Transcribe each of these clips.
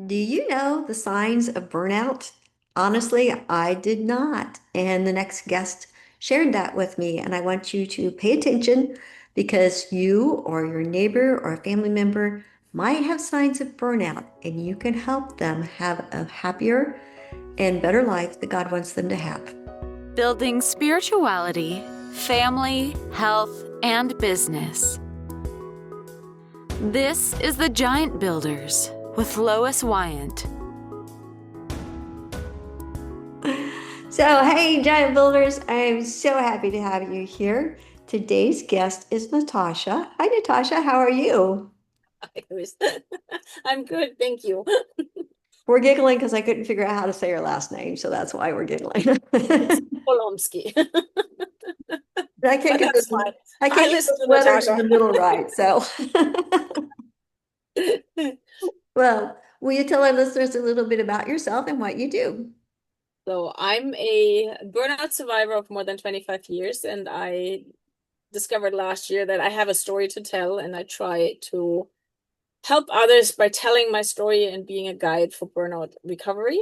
Do you know the signs of burnout? Honestly, I did not. And the next guest shared that with me. And I want you to pay attention because you or your neighbor or a family member might have signs of burnout, and you can help them have a happier and better life that God wants them to have. Building spirituality, family, health, and business. This is The Giant Builders with Lois Wyant. So, hey, Giant Builders, I'm so happy to have you here. Today's guest is Natascha. Hi, Natascha. How are you? I'm good, thank you. We're giggling because I couldn't figure out how to say her last name, so that's why we're giggling. Polomski. I can't But get that's the fine. I I can't get listen the to letters in Natascha. the middle right. So, well, will you tell our listeners a little bit about yourself and what you do? So I'm a burnout survivor of more than 25 years, and I discovered last year that I have a story to tell, and I try to help others by telling my story and being a guide for burnout recovery.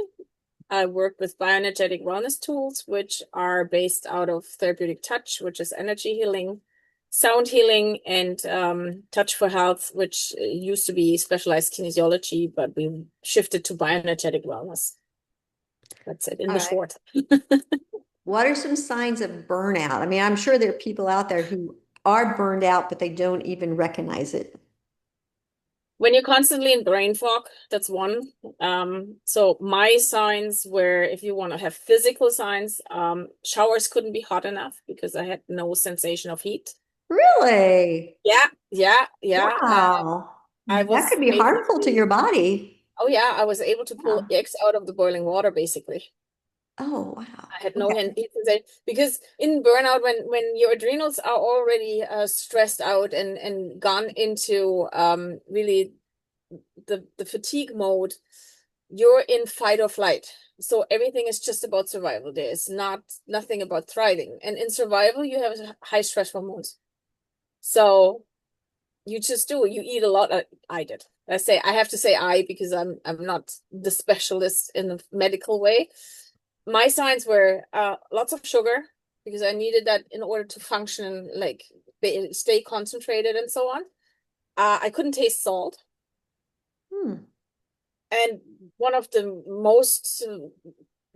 I work with bioenergetic wellness tools, which are based out of therapeutic touch, which is energy healing, sound healing, and touch for health, which used to be specialized kinesiology, but we shifted to bioenergetic wellness. That's it in All the right. short. What are some signs of burnout? I mean, I'm sure there are people out there who are burned out, but they don't even recognize it. When you're constantly in brain fog, that's one. So my signs were, if you want to have physical signs, showers couldn't be hot enough because I had no sensation of heat. Really? Yeah. Wow. I That was could be harmful to basically, your body. oh yeah, I was able to pull Wow. eggs out of the boiling water basically. Oh, wow. I had no Okay. hand heat sensation because in burnout, when your adrenals are already stressed out and gone into really the fatigue mode, you're in fight or flight. So everything is just about survival. There is nothing about thriving. And in survival, you have high stress hormones. So you just do. You eat a lot. I did. I have to say I because I'm not the specialist in the medical way. My signs were lots of sugar because I needed that in order to function, like stay concentrated and so on. I couldn't taste salt. Hmm. And one of the most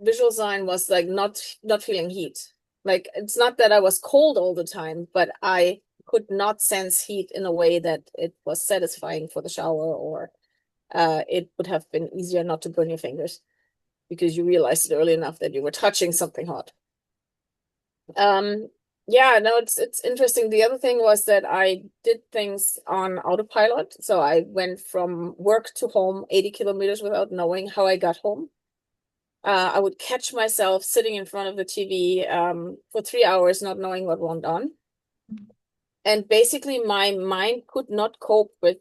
visual sign was like not feeling heat. Like it's not that I was cold all the time, but I could not sense heat in a way that it was satisfying for the shower, or it would have been easier not to burn your fingers because you realized it early enough that you were touching something hot. Um, yeah, no, it's interesting. The other thing was that I did things on autopilot. So I went from work to home 80 kilometers without knowing how I got home. I would catch myself sitting in front of the TV for 3 hours, not knowing what went on. And basically, my mind could not cope with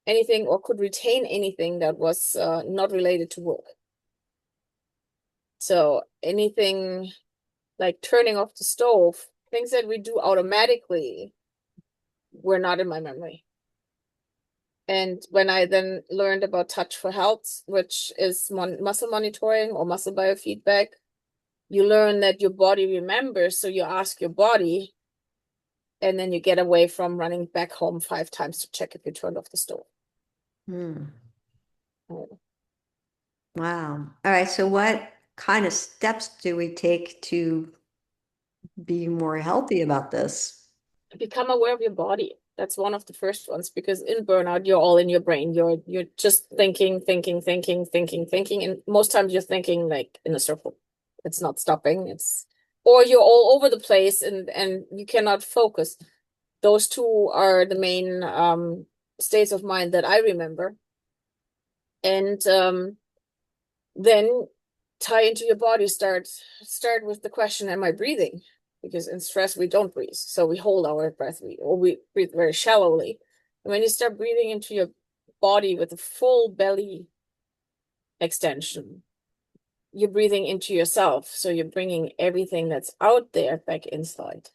anything or could retain anything that was not related to work. So anything like turning off the stove, things that we do automatically were not in my memory. And when I then learned about Touch for Health, which is muscle monitoring or muscle biofeedback, you learn that your body remembers. So you ask your body, and then you get away from running back home 5 times to check if you turned off the stove. Hmm. Mm. Wow. All right. So what kind of steps do we take to be more healthy about this? Become aware of your body. That's one of the first ones because in burnout, you're all in your brain. You're just thinking, and most times you're thinking like in a circle. It's not stopping. It's or you're all over the place and you cannot focus. Those two are the main states of mind that I remember. And then tie into your body. Start with the question, am I breathing? Because in stress we don't breathe, so we hold our breath, we breathe very shallowly. And when you start breathing into your body with a full belly extension, you're breathing into yourself, so you're bringing everything that's out there back inside,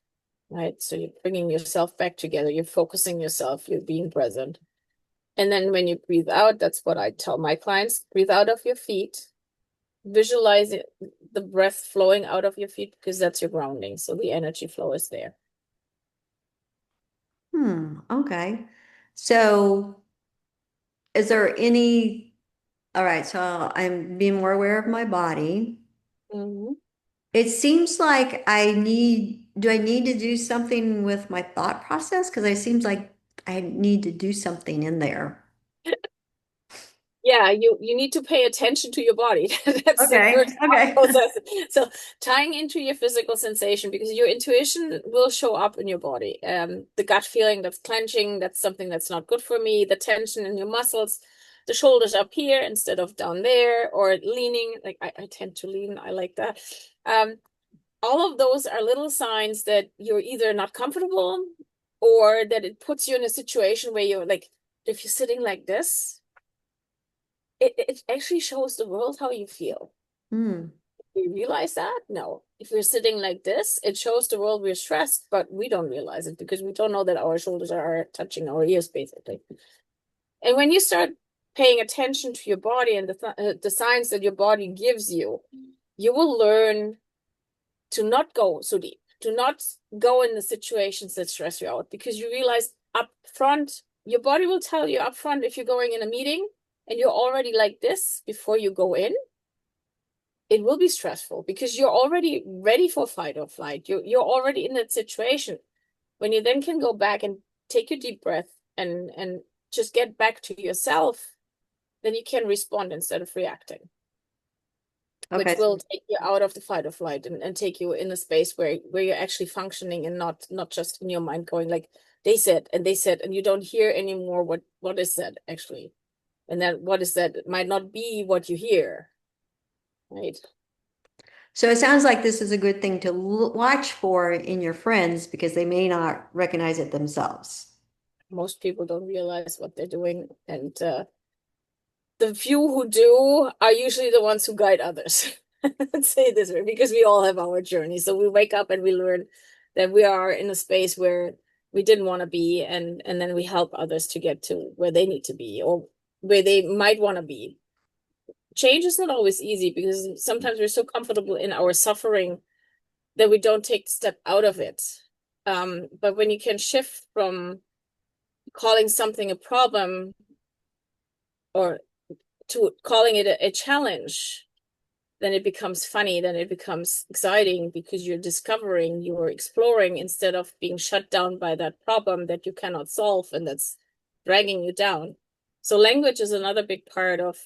right? So you're bringing yourself back together, you're focusing yourself, you're being present. And then when you breathe out, that's what I tell my clients, breathe out of your feet, visualize it, the breath flowing out of your feet because that's your grounding. So the energy flow is there. Okay. So is there any, all right, so I'm being more aware of my body. Mhm. It seems like do I need to do something with my thought process? Because it seems like I need to do something in there. Yeah, you need to pay attention to your body. That's the Okay, first thought okay. process. So tying into your physical sensation, because your intuition will show up in your body. The gut feeling that's clenching, that's something that's not good for me, the tension in your muscles, the shoulders up here instead of down there, or leaning. Like I tend to lean, I like that. Um, all of those are little signs that you're either not comfortable or that it puts you in a situation where you're like, if you're sitting like this it actually shows the world how you feel. Hmm. You realize that? No. If we're sitting like this, it shows the world we're stressed, but we don't realize it because we don't know that our shoulders are touching our ears, basically. And when you start paying attention to your body and the signs that your body gives you, you will learn to not go so deep, to not go in the situations that stress you out because you realize up front, your body will tell you up front if you're going in a meeting and you're already like this before you go in, it will be stressful because you're already ready for fight or flight. You're already in that situation. When you then can go back and take a deep breath and just get back to yourself, then you can respond instead of reacting, which Okay. will take you out of the fight or flight and take you in a space where you're actually functioning and not just in your mind going like they said and you don't hear anymore what is said actually. And then what is that? It might not be what you hear, right? So it sounds like this is a good thing to watch for in your friends because they may not recognize it themselves. Most people don't realize what they're doing, and the few who do are usually the ones who guide others. Let's say it this way, because we all have our journey. So we wake up and we learn that we are in a space where we didn't want to be, and then we help others to get to where they need to be or where they might want to be. Change is not always easy because sometimes we're so comfortable in our suffering that we don't take the step out of it. But when you can shift from calling something a problem or to calling it a challenge, then it becomes funny, then it becomes exciting because you're discovering, you're exploring instead of being shut down by that problem that you cannot solve and that's dragging you down. So language is another big part of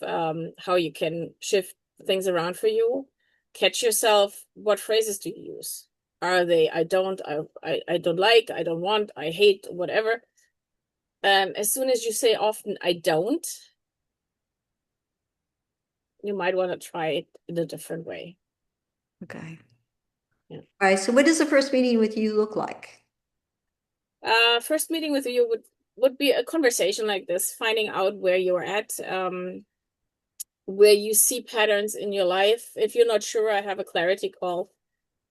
how you can shift things around for you. Catch yourself. What phrases do you use? Are they I don't like, I don't want, I hate, whatever. As soon as you say often I don't, you might want to try it in a different way. Okay. Yeah. All right. So what does the first meeting with you look like? First meeting with you would be a conversation like this, finding out where you're at, where you see patterns in your life. If you're not sure, I have a clarity call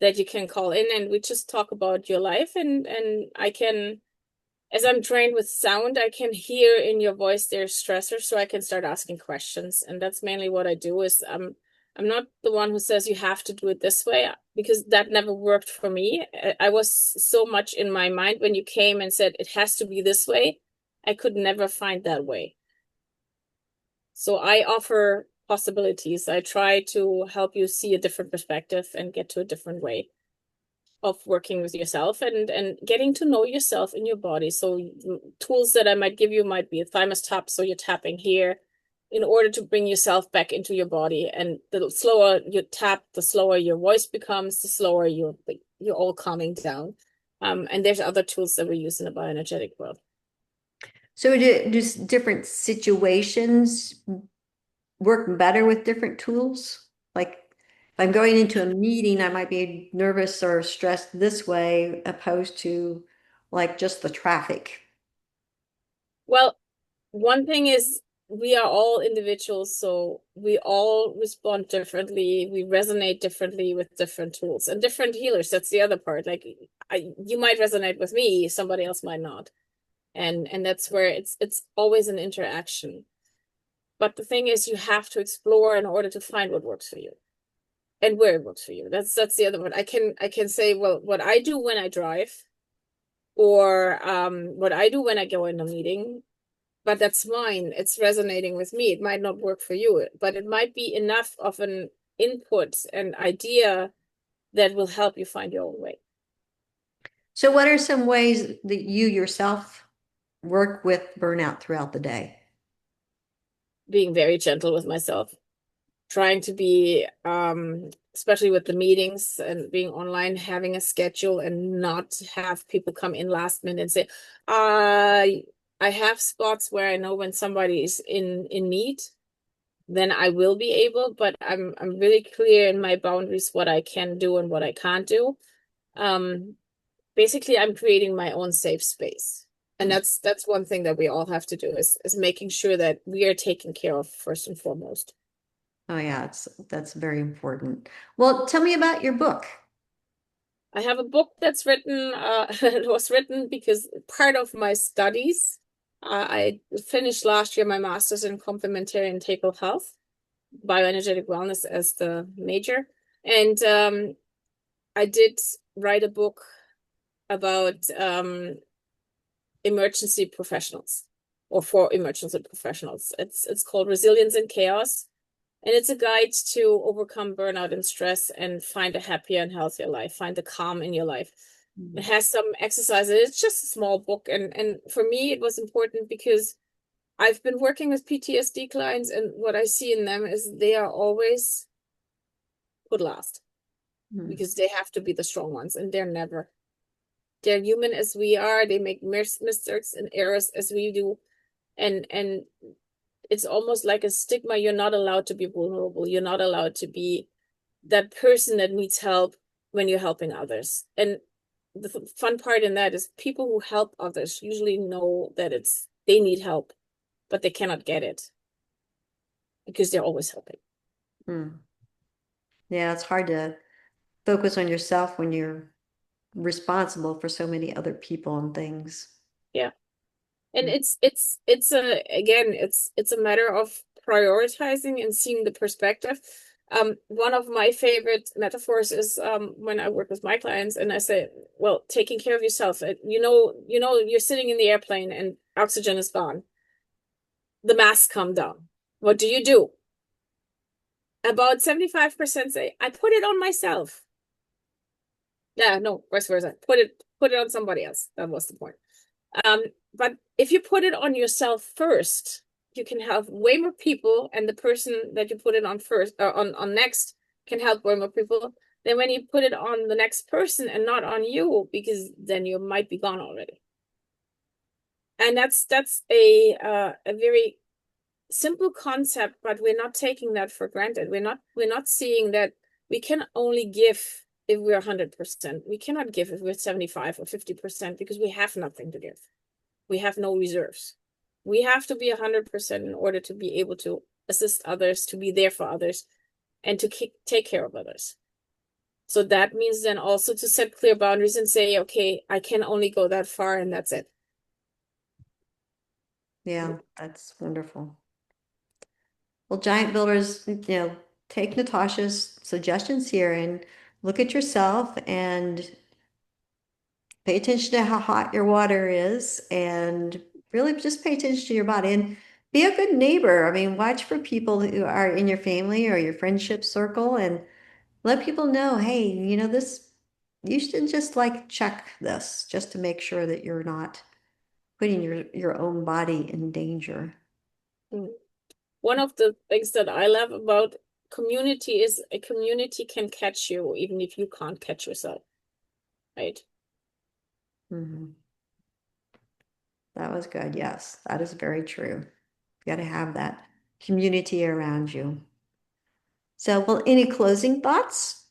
that you can call in and we just talk about your life and I can, as I'm trained with sound, I can hear in your voice there's stressors, so I can start asking questions. And that's mainly what I do is I'm not the one who says you have to do it this way because that never worked for me. I was so much in my mind when you came and said it has to be this way. I could never find that way. So I offer possibilities. I try to help you see a different perspective and get to a different way of working with yourself and getting to know yourself in your body. So tools that I might give you might be a thymus tap. So you're tapping here in order to bring yourself back into your body. And the slower you tap, the slower your voice becomes, the slower you're all calming down. And there's other tools that we use in the bioenergetic world. So do different situations work better with different tools? Like if I'm going into a meeting, I might be nervous or stressed this way opposed to like just the traffic. Well, one thing is we are all individuals, so we all respond differently. We resonate differently with different tools and different healers. That's the other part. Like you might resonate with me, somebody else might not. And that's where it's always an interaction. But the thing is, you have to explore in order to find what works for you and where it works for you. That's the other one. I can say, well, what I do when I drive, or what I do when I go in a meeting, but that's mine. It's resonating with me. It might not work for you, but it might be enough of an input and idea that will help you find your own way. So what are some ways that you yourself work with burnout throughout the day? Being very gentle with myself, trying to be, especially with the meetings and being online, having a schedule and not have people come in last minute and say, I have spots where I know when somebody is in need, then I will be able, but I'm really clear in my boundaries what I can do and what I can't do. Um, Basically, I'm creating my own safe space. And that's one thing that we all have to do is making sure that we are taken care of first and foremost. Oh yeah, that's very important. Well, tell me about your book. I have a book that's written, it was written because part of my studies, I finished last year my master's in complementary and integral health, bioenergetic wellness as the major. And I did write a book about emergency professionals, or for emergency professionals. It's called Resilience in Chaos. And it's a guide to overcome burnout and stress and find a happier and healthier life, find the calm in your life. It has some exercises. It's just a small book. And for me, it was important because I've been working with PTSD clients, and what I see in them is they are always put last Mm. because they have to be the strong ones, and they're never. They're human as we are. They make mistakes and errors as we do. And it's almost like a stigma. You're not allowed to be vulnerable. You're not allowed to be that person that needs help when you're helping others. And the fun part in that is people who help others usually know that they need help, but they cannot get it because they're always helping. Mm. Yeah, it's hard to focus on yourself when you're responsible for so many other people and things. Yeah. And Mm. it's a again, it's a matter of prioritizing and seeing the perspective. One of my favorite metaphors is when I work with my clients and I say, well, taking care of yourself. You're sitting in the airplane and oxygen is gone. The masks come down. What do? About 75% say, I put it on myself. Yeah, no, vice versa. Put it on somebody else. That was the point. Um, but if you put it on yourself first, you can help way more people, and the person that you put it on first or on next can help way more people than when you put it on the next person and not on you, because then you might be gone already. And that's a very simple concept, but we're not taking that for granted. We're not seeing that we can only give if we're 100%. We cannot give if we're 75 or 50% because we have nothing to give. We have no reserves. We have to be 100% in order to be able to assist others, to be there for others, and to take care of others. So that means then also to set clear boundaries and say, okay, I can only go that far and that's it. Yeah, that's wonderful. Well, giant builders, take Natascha's suggestions here and look at yourself and pay attention to how hot your water is and really just pay attention to your body and be a good neighbor. I mean, watch for people who are in your family or your friendship circle and let people know, hey, this, you should just like check this just to make sure that you're not putting your own body in danger. Mm. One of the things that I love about community is a community can catch you even if you can't catch yourself, right? Mhm. That was good. Yes, that is very true. You got to have that community around you. So, well, any closing thoughts?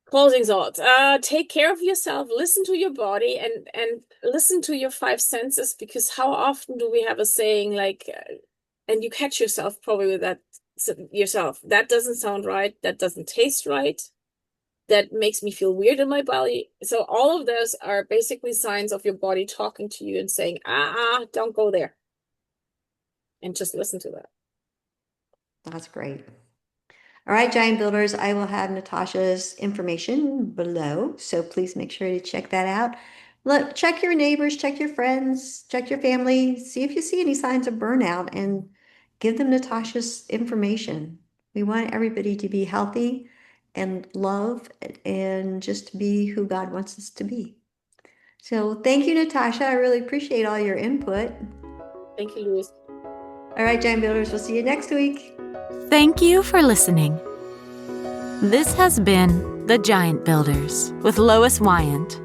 Closing thoughts. Take care of yourself, listen to your body and listen to your five senses, because how often do we have a saying like, and you catch yourself probably with that yourself. That doesn't sound right. That doesn't taste right. that makes me feel weird in my body. So all of those are basically signs of your body talking to you and saying, don't go there. And just listen to that. That's great. All right, giant builders, I will have Natascha's information below, so please make sure to check that out. Look, check your neighbors, check your friends, check your family, see if you see any signs of burnout and give them Natascha's information. We want everybody to be healthy and love and just be who God wants us to be. So thank you, Natascha. I really appreciate all your input. Thank you, Lois. All right, giant builders, we'll see you next week. Thank you for listening. This has been The Giant Builders with Lois Wyant.